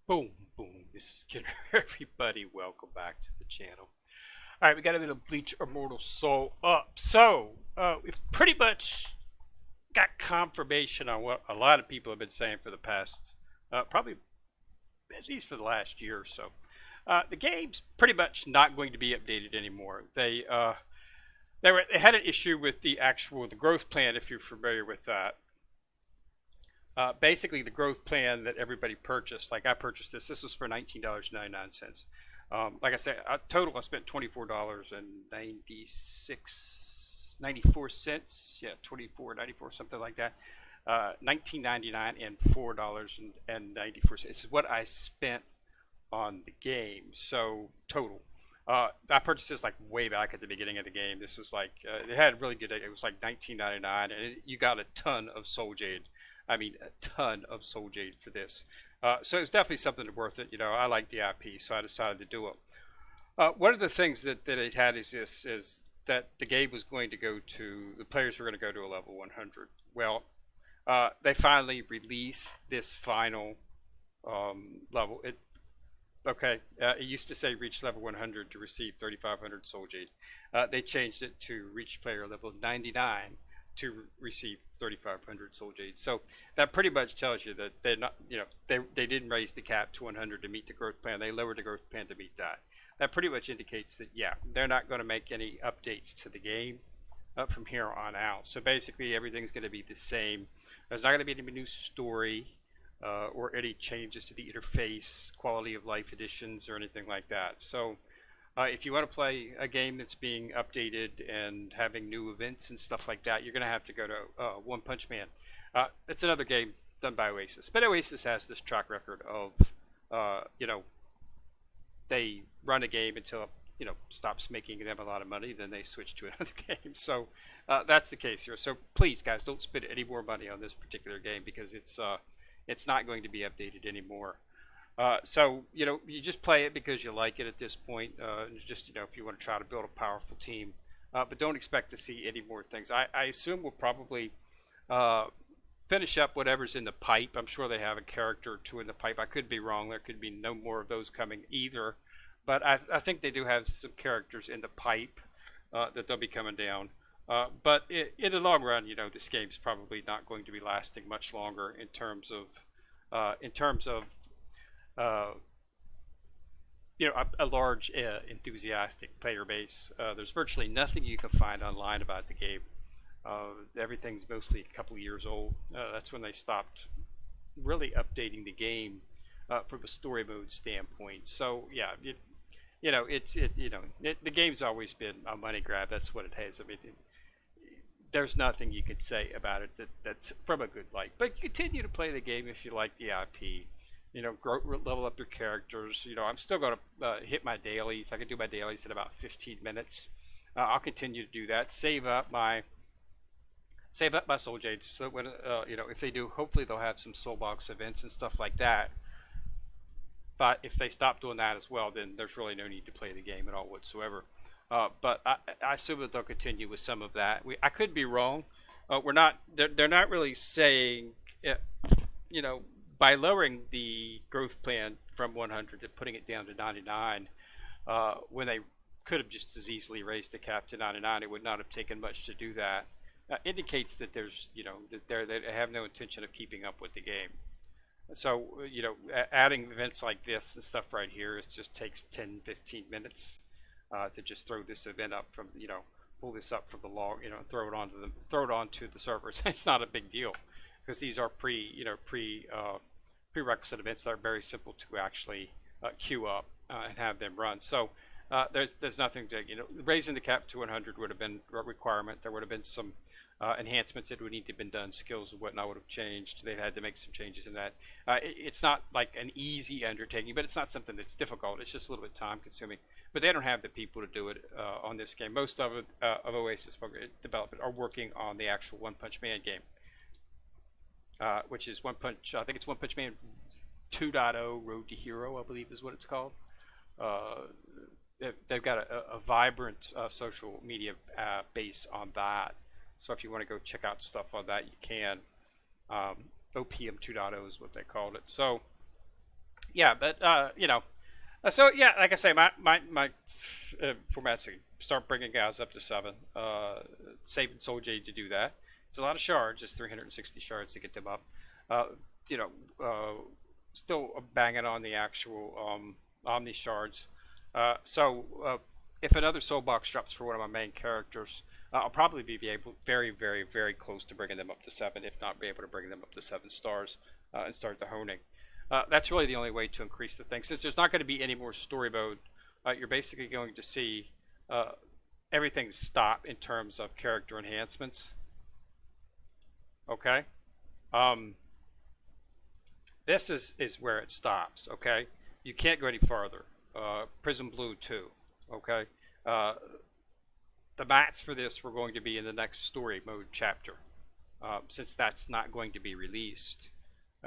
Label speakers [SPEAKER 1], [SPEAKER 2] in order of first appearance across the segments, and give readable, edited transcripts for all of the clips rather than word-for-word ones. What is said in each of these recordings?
[SPEAKER 1] Boom, boom. This is Skinner. Everybody, welcome back to the channel. All right, we got a bit of Bleach Immortal Soul up. So, we've pretty much got confirmation on what a lot of people have been saying for the past, probably at least for the last year or so. The game's pretty much not going to be updated anymore. They had an issue with the growth plan, if you're familiar with that. Basically, the growth plan that everybody purchased, like I purchased this. This was for $19.99. Like I said, total I spent $24.94. Yeah, 24.94, something like that. $19.99 and $4.94 is what I spent on the game. So total. I purchased this like way back at the beginning of the game. This was like it had really good. It was like $19.99, and you got a ton of Soul Jade. I mean, a ton of Soul Jade for this. So it's definitely something worth it. You know, I like the IP, so I decided to do it. One of the things that it had is that the game was going to go to, the players were going to go to a level 100. Well, they finally released this final level. It used to say reach level 100 to receive 3,500 Soul Jade. They changed it to reach player level 99 to receive 3,500 Soul Jade. So that pretty much tells you that they're not, you know, they didn't raise the cap to 100 to meet the growth plan. They lowered the growth plan to meet that. That pretty much indicates that, yeah, they're not going to make any updates to the game from here on out. So basically everything's going to be the same. There's not going to be any new story or any changes to the interface, quality of life additions, or anything like that. So if you want to play a game that's being updated and having new events and stuff like that, you're going to have to go to One Punch Man. It's another game done by Oasis. But Oasis has this track record of, they run a game until it stops making them a lot of money, then they switch to another game. So that's the case here. So please, guys, don't spend any more money on this particular game because it's not going to be updated anymore. So you just play it because you like it at this point. Just if you want to try to build a powerful team, but don't expect to see any more things. I assume we'll probably finish up whatever's in the pipe. I'm sure they have a character or two in the pipe. I could be wrong. There could be no more of those coming either. But I think they do have some characters in the pipe that they'll be coming down. But in the long run, this game's probably not going to be lasting much longer in terms of a large enthusiastic player base. There's virtually nothing you can find online about the game. Everything's mostly a couple of years old. That's when they stopped really updating the game from a story mode standpoint. So yeah, the game's always been a money grab. That's what it has. I mean, there's nothing you could say about it that's from a good light. But continue to play the game if you like the IP. Level up your characters. I'm still going to hit my dailies. I can do my dailies in about 15 minutes. I'll continue to do that. Save up my Soul Jade. So when if they do, hopefully they'll have some Soul Box events and stuff like that. But if they stop doing that as well, then there's really no need to play the game at all whatsoever. But I assume that they'll continue with some of that. I could be wrong. We're not. They're not really saying. By lowering the growth plan from 100 to putting it down to 99, when they could have just as easily raised the cap to 99, it would not have taken much to do that. Indicates that there's, that they have no intention of keeping up with the game. So, adding events like this and stuff right here, it just takes 10, 15 minutes to just throw this event up from, pull this up from the log, throw it onto the servers. It's not a big deal because these are prerequisite events that are very simple to actually queue up and have them run. So there's nothing to, raising the cap to 100 would have been a requirement. There would have been some enhancements that would need to have been done. Skills and whatnot would have changed. They've had to make some changes in that. It's not like an easy undertaking, but it's not something that's difficult. It's just a little bit time consuming. But they don't have the people to do it on this game. Most of Oasis development are working on the actual One Punch Man game. Which is I think it's One Punch Man 2.0 Road to Hero, I believe is what it's called. They've got a vibrant social media base on that. So if you want to go check out stuff on that, you can. OPM 2.0 is what they called it. So Yeah, but so yeah, like I say, my format's to start bringing guys up to 7. Saving Soul J to do that. It's a lot of shards. It's 360 shards to get them up. Uh, you know, still banging on the actual Omni shards. So if another soul box drops for one of my main characters, I'll probably be able very, very, very close to bringing them up to 7, if not be able to bring them up to 7 stars and start the honing. That's really the only way to increase the thing. Since there's not going to be any more story mode, you're basically going to see uh, everything stop in terms of character enhancements. Okay, um, this is where it stops. Okay, you can't go any farther. Prism Blue 2. Okay, uh, the mats for this were going to be in the next story mode chapter, since that's not going to be released.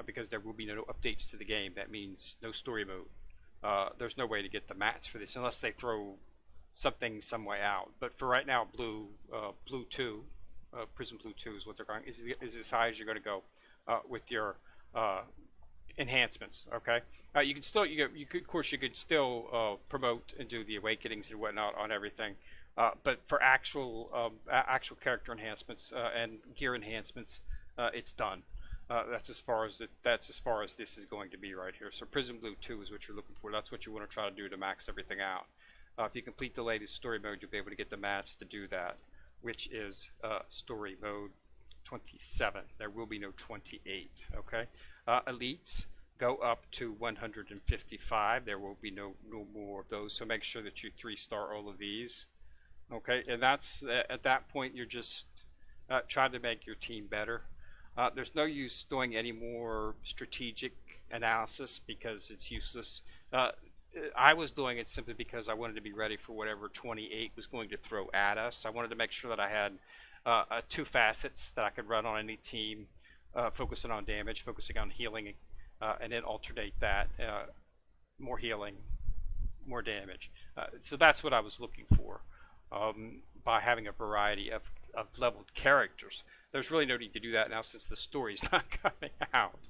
[SPEAKER 1] Because there will be no updates to the game. That means no story mode. There's no way to get the mats for this unless they throw something some way out. But for right now, Blue 2, Prism Blue 2 is what they're going. Is as high as you're going to go with your uh, enhancements. Okay, you can still you could, of course you could still promote and do the awakenings and whatnot on everything. But for actual character enhancements and gear enhancements, it's done. That's as far as this is going to be right here. So Prism Blue 2 is what you're looking for. That's what you want to try to do to max everything out. If you complete the latest story mode, you'll be able to get the mats to do that, which is story mode 27. There will be no 28. Okay, elites go up to 155. There will be no more of those. So make sure that you 3-star all of these. Okay, and that's at that point you're just trying to make your team better. There's no use doing any more strategic analysis because it's useless. I was doing it simply because I wanted to be ready for whatever 28 was going to throw at us. I wanted to make sure that I had 2 facets that I could run on any team, focusing on damage, focusing on healing, and then alternate that, more healing, more damage. So that's what I was looking for by having a variety of leveled characters. There's really no need to do that now since the story's not coming out.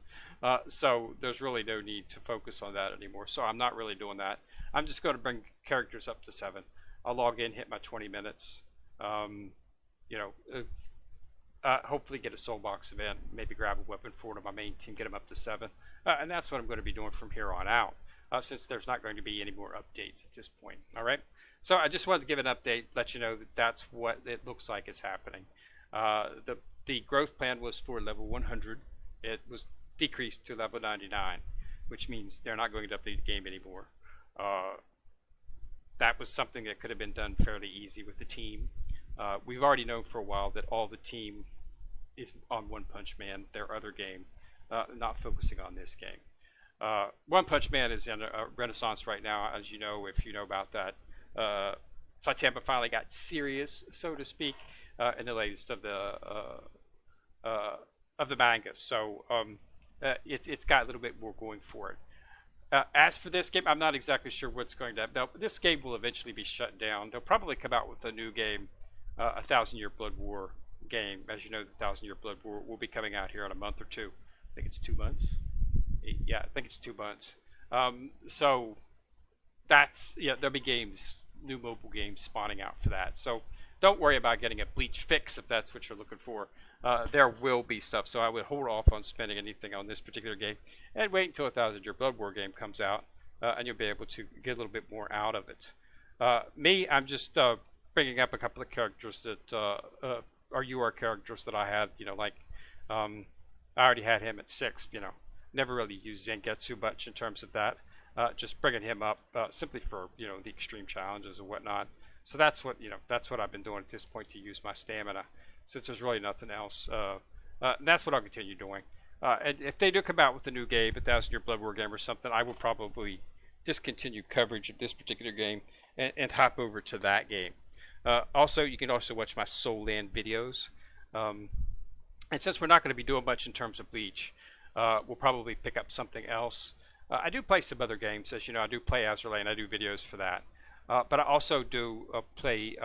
[SPEAKER 1] So there's really no need to focus on that anymore. So I'm not really doing that. I'm just going to bring characters up to 7. I'll log in, hit my 20 minutes. You know, hopefully get a soul box event, maybe grab a weapon for one of my main team, get them up to 7. And that's what I'm going to be doing from here on out, since there's not going to be any more updates at this point. All right. So I just wanted to give an update, let you know that that's what it looks like is happening. The growth plan was for level 100. It was decreased to level 99, which means they're not going to update the game anymore. That was something that could have been done fairly easy with the team. We've already known for a while that all the team is on One Punch Man, their other game, not focusing on this game. One Punch Man is in a renaissance right now, as you know, if you know about that. Saitama finally got serious, so to speak, in the latest of the manga. So it's got a little bit more going for it. As for this game, I'm not exactly sure what's going to happen. This game will eventually be shut down. They'll probably come out with a new game, a 1,000-Year Blood War game. As you know, the 1,000-Year Blood War will be coming out here in a month or 2. I think it's 2 months. Yeah, I think it's 2 months. So that's, yeah, there'll be games, new mobile games spawning out for that. So don't worry about getting a Bleach fix if that's what you're looking for. There will be stuff, so I would hold off on spending anything on this particular game and wait until a 1,000-Year Blood War game comes out, and you'll be able to get a little bit more out of it. I'm just bringing up a couple of characters that are UR characters that I had, like I already had him at 6, never really used Zangetsu much in terms of that. Just bringing him up simply for, the extreme challenges and whatnot. So that's what I've been doing at this point to use my stamina, since there's really nothing else. That's what I'll continue doing. And if they do come out with a new game, a 1,000-Year Blood War game or something, I will probably discontinue coverage of this particular game and hop over to that game. Also, you can also watch my Soul Land videos. And since we're not going to be doing much in terms of Bleach, we'll probably pick up something else. I do play some other games, as you know. I do play Azur Lane. I do videos for that. But I also do play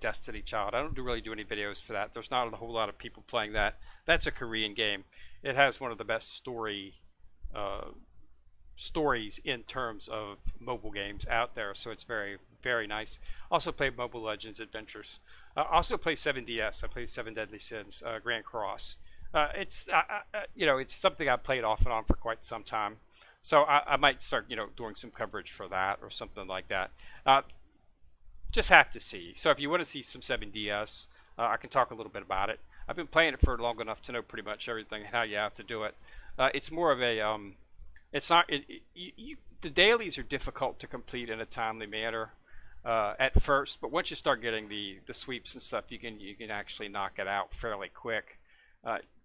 [SPEAKER 1] Destiny Child. I don't really do any videos for that. There's not a whole lot of people playing that. That's a Korean game. It has one of the best story stories in terms of mobile games out there. So it's very, very nice. Also play Mobile Legends Adventures. Also play 7DS. I played Seven Deadly Sins, Grand Cross. It's something I've played off and on for quite some time. So I might start, doing some coverage for that or something like that. Just have to see. So if you want to see some 7DS, I can talk a little bit about it. I've been playing it for long enough to know pretty much everything and how you have to do it. It's more of a it's not the dailies are difficult to complete in a timely manner at first, but once you start getting the sweeps and stuff, you can actually knock it out fairly quick.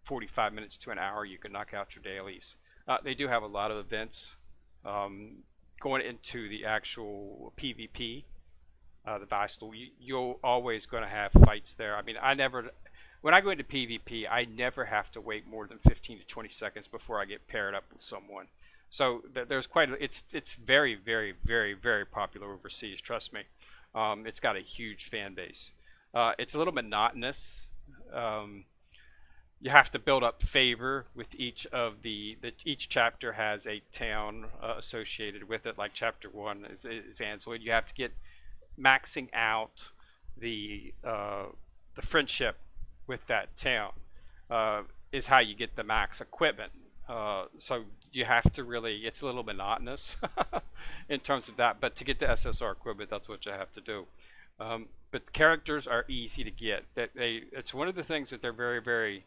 [SPEAKER 1] 45 minutes to an hour, you can knock out your dailies. They do have a lot of events going into the actual PvP. The Battle, you're always going to have fights there. I mean, when I go into PvP, I never have to wait more than 15 to 20 seconds before I get paired up with someone. So there's it's very, very, very, very popular overseas. Trust me, it's got a huge fan base. It's a little monotonous. You have to build up favor with each of each chapter has a town associated with it. Like chapter 1 is Vanswood. You have to get maxing out the friendship with that town is how you get the max equipment. So you have to it's a little monotonous in terms of that, but to get the SSR equipment, that's what you have to do. But the characters are easy to get. It's one of the things that they're very, very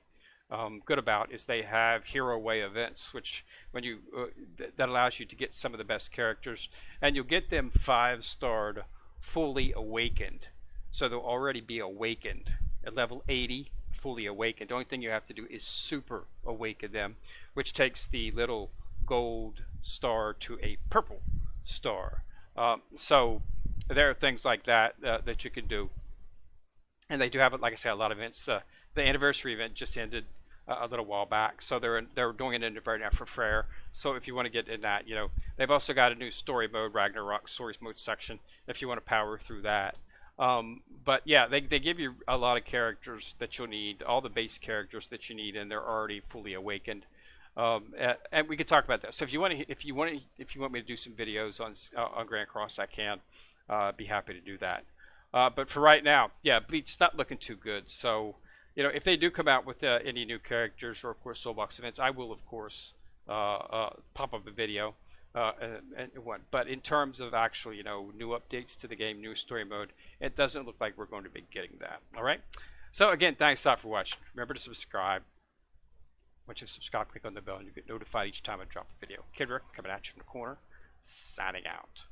[SPEAKER 1] good about is they have hero way events, which that allows you to get some of the best characters, and you'll get them 5-starred fully awakened. So they'll already be awakened at level 80, fully awakened. The only thing you have to do is super awaken them, which takes the little gold star to a purple star. So there are things like that that you can do, and they do have, like I said, a lot of events. The anniversary event just ended a little while back, so they're doing it right now for Frere. So if you want to get in that, they've also got a new story mode, Ragnarok stories mode section, if you want to power through that. But yeah, they give you a lot of characters that you'll need, all the base characters that you need, and they're already fully awakened. And we could talk about that. So if you want me to do some videos on Grand Cross, I can. Be happy to do that. But for right now, yeah, Bleach's not looking too good. So if they do come out with any new characters or of course Soulbox events, I will of course pop up a video. But in terms of actually, new updates to the game, new story mode, it doesn't look like we're going to be getting that. All right. So again, thanks a lot for watching. Remember to subscribe. Once you subscribe, click on the bell, and you get notified each time I drop a video. Kid Rick coming at you from the corner, signing out.